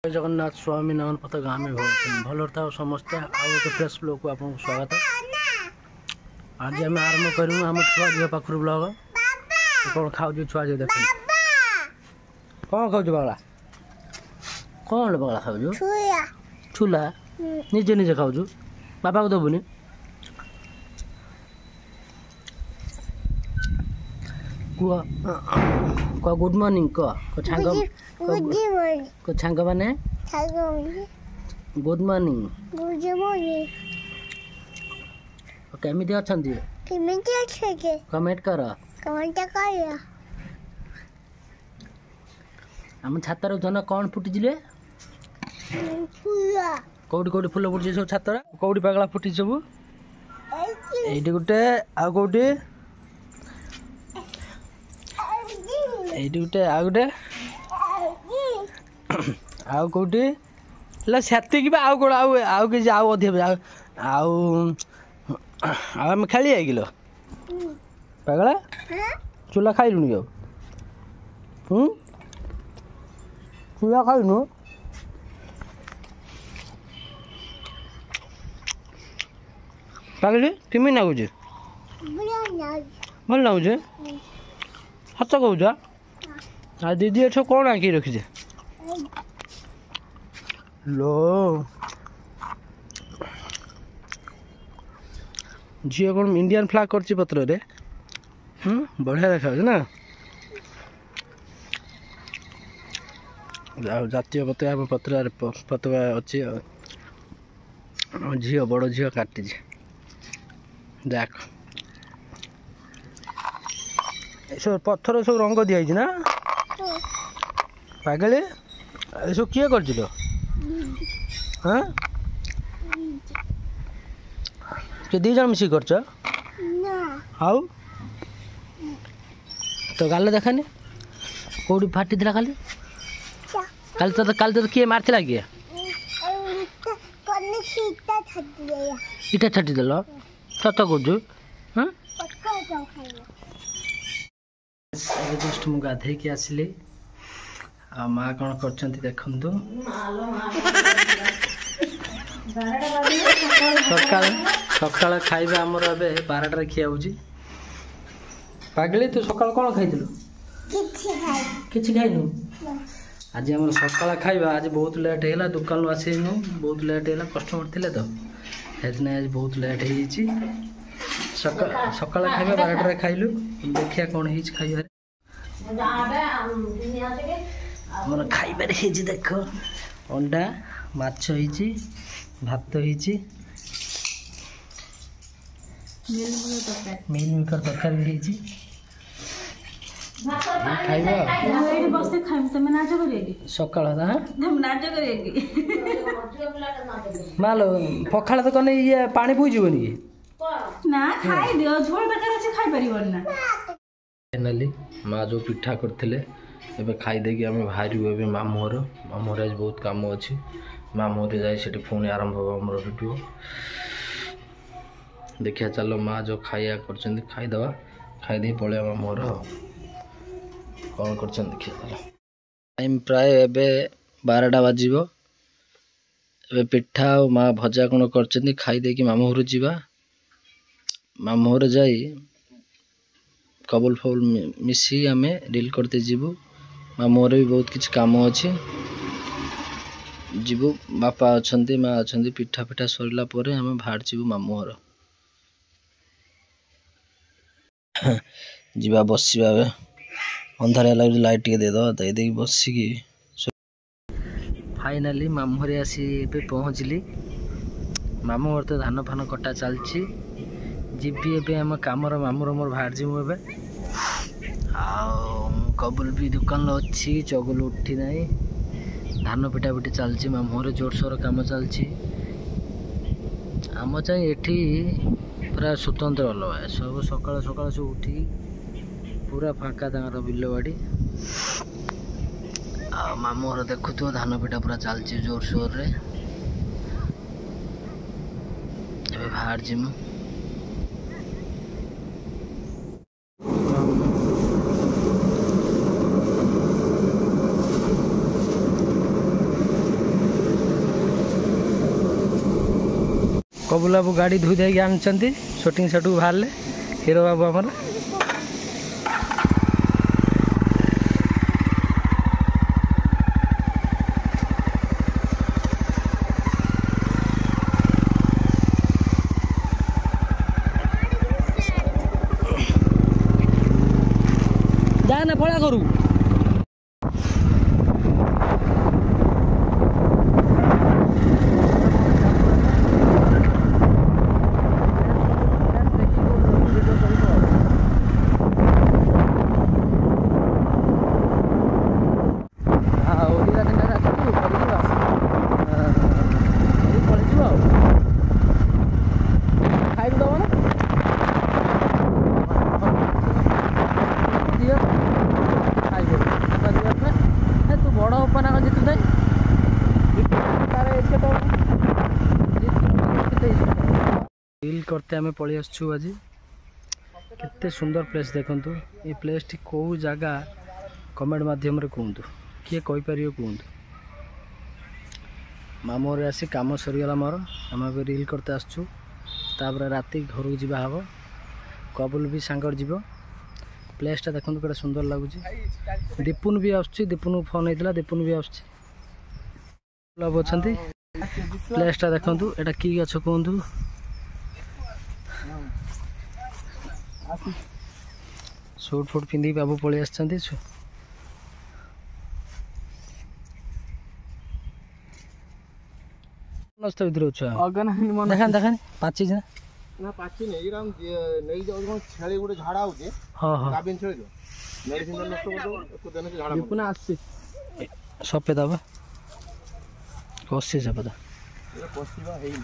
जगन्नाथ स्वामी नयन पथ गामी भल था समस्ते आउ एक फ्रेश ब्लॉग को आपको स्वागत। आज आम आरंभ करूँ आम छुआ झील पाखर ब्लॉग कौन खाऊ छुआ झील देख कौन खाऊ बगला कौन बगला खाऊ छुला निजे निजे खाऊ बाबा को दबुनि कह गुड मॉर्निंग कह छांग माने गुड मॉर्निंग केमिति अछंती कमेंट कर हम छातर धन कौन फुटी कौटी कौटी फुल फुटी सब छातर कौटी पगला फुटी सब एठी गुटे आ कौटी एठी गुटे आ गुटे आउ कौटी से आउ कौन आउ कि आउ अधिक आम खेली आई किलो पगला चूल्हा खाइलुनि चूल्हा खाइनु पगली केमी नागुचे भल नागुचे सच कौच आ दीदी एठ कौन आँखि रखीचे लो झी कौन इंडियन फ्लैग कर पत्र रे बढ़िया देखा ना जातीय पताका पत्र पताका अच्छी झी बड़ झी काटी देख सब पत्थर सब रंग दिखाई ना पागले सब किए कर हाँ दी जन मिसिक कर आउ तो गाल देखानी कौटी फाटी थी खाली काली तो किए मार किए इटा छाटी देल सत कौचु हाँ जस्ट मु गाधे की आसिली आ माँ कौन कर देखु सकाल खाଇବା आमर ए 12टार खिया पागली तू सकाल कौन खाई कि खाइनु आज आम सकाल खाଇବା आज बहुत लेट है दुकान आसनु बहुत लेट है कस्टमर थे तो आज बहुत लेट हो सकाल खाଇବା 12टार खाइलु देखिया कौन है खाइबार आमर खाइबार देख अंडा माछ होइछि भात होइछि मिल मेकर तरकारी होइछि खाइबा एई बसे खाइम तमे नाच करिएगी सकाळ हां हम नाच करिएगी मालो पखाळ तो कने ये पानी पुई जीवनी की ना खाइ दियो झोल तरकारी अछि खाइ परिबन ना फाइनली माँ जो पिठा करथिले एबे खाई देगी आम बाहर ए मामूर आज बहुत कम अच्छी मामूर जाए से पुणी आरंभ हो आम भिडियो देखिया चलो माँ जो खाइया कर खाईदे खाईदे पलैया मामूर कौन कर देखिए चलो टाइम प्राय एबे 12टा बाजिब ए पिठा और माँ भजा कौन कर खाईदे कि मामूर जावा मामूर जाई कबुल फबुल मिसी आम रिल करते जीवु मोर भी बहुत किसी काम अच्छे जीवु बापा अच्छा माँ अच्छा पिठा पिठा सरला आम बाहर जीवु मामू घर जीवा बसवा अंधारिया लगे लाइट टे देदे बसिकी फाइनाली मामू घर आसी पहुँचली मामू घर तो धान फान कटा चलती जीवी ए आम कमर मामूर मोर बाहर जीवु ए कबुल भी दुकान अच्छी चगुल उठी ना धान पिटा पिटी चलती मामूर जोरसोर कम चलती आम चाहे एठी पूरा स्वतंत्र अलग सब सकाल सकाल सब उठी पूरा फाँका तर बिल बाड़ी मामूर देखु धान पिटा पूरा चलती जोरसोर रे बाहर जीमु कबुल बाबू गाड़ी धोई देगी आनी शूटिंग सेटू बाहर हीरो बाबू आमर जाना पड़ा करू रील करते आम पलि आसु आज केते सुंदर प्लेस देखु ये प्लेस टी कौ जगह कमेंट माध्यम कहतु किए कहीपर कहतु मामू आसी कम सरीगला मोर आम रील करते आसु राति घर को जावा हम कबुल भी सांगर जीव प्लेसटा देखो कड़े सुंदर लगुच दीपुन भी आसुन फोन होता दीपुन भी आसब अच्छा प्लेसटा देखु एटा कि गछ कहतु सूट फुट पिंधि बाबू पलि आसते नष्ट भर देखा देखा पाची ना पाची नहीं राम नहीं जाओ छेली गुटे झाड़ा होचे हां हां गाबिन छेली दो मेडिसिन नष्ट कर दो को देने से झाड़ा पुना आसी सपे दबा कोसी से पता ये कोसीबा हेई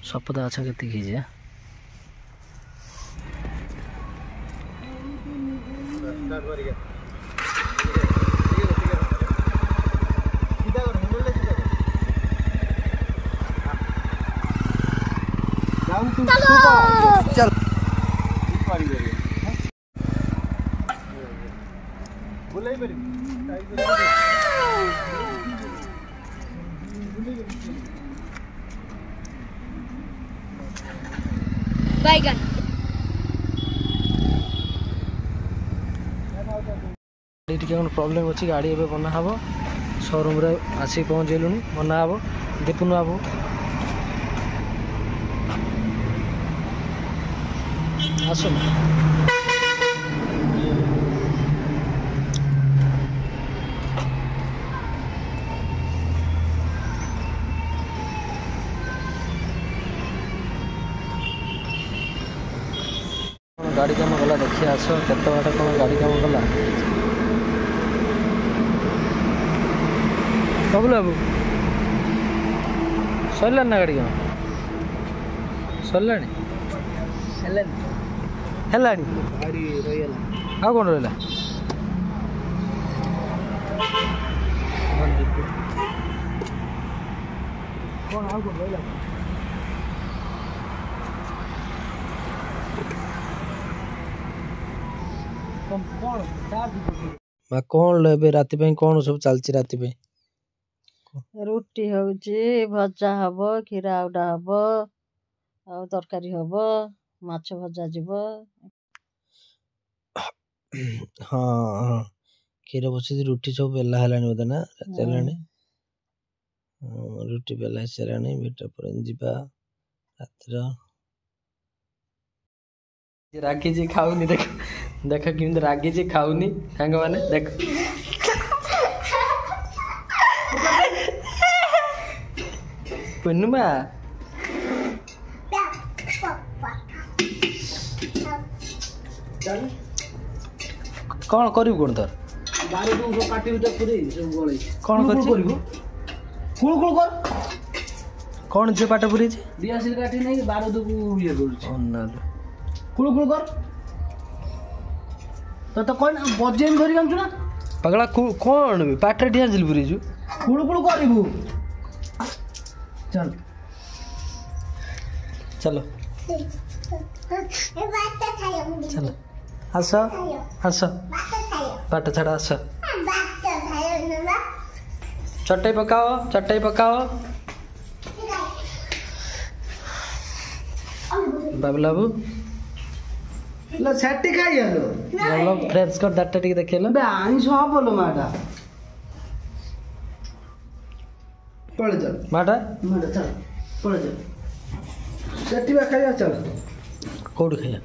सपदा अच्छा केती कीजिए चल बैगन प्रॉब्लम अच्छी गाड़ी एवं बना हम शोरूम रे आसी पहुँचलु बना हम दीपुन बाबू आस गाड़ी काम गला देखिए आस केत बाट कौन गाड़ी काम गला बबुल बाबू सरला ना गाड़ी काम सरला गाड़ी रही कौन रहा कौन आ कौन रहा कौन ले राति कौन सब चलती राति रुटी होची भजा हब खीरा आउडा हब आ तरकारी हब माछ भजा जीव हाँ खीर बस रुटी सब बेला है बोधे ना राति रुटी बेला सारे बेटा पर जीवा रातिर रागी जी खाऊनी देख देख कि रागी जी खाऊनी सांग माने देख पुन्नुमा कौन करू कौन तोर बारे तो सब काटी उठा पूरी सब गोळे कौन करू कुल कुल कर कौन जे पाटा पूरी दियासिल काटी नहीं बारे तो ये करू अन्ना कुल कुल कर तो कौन बजेन धरी कामछु ना पगला कौन पाटे ढिया जिल पूरी जु कुल कुल करिबू चल चलो चलो आस आस बाट छाड़ आस चटाई पकाओ चटाई पकाओ बाबला बाबू लो छाटी खाई आलो बाबला फ्रेंच कर दाटा टिके देखिलो बे आनी सह बोलो माटा पड़े चल माटा माटा चल पड़े चल छाटी बा खाई चल कोड खाया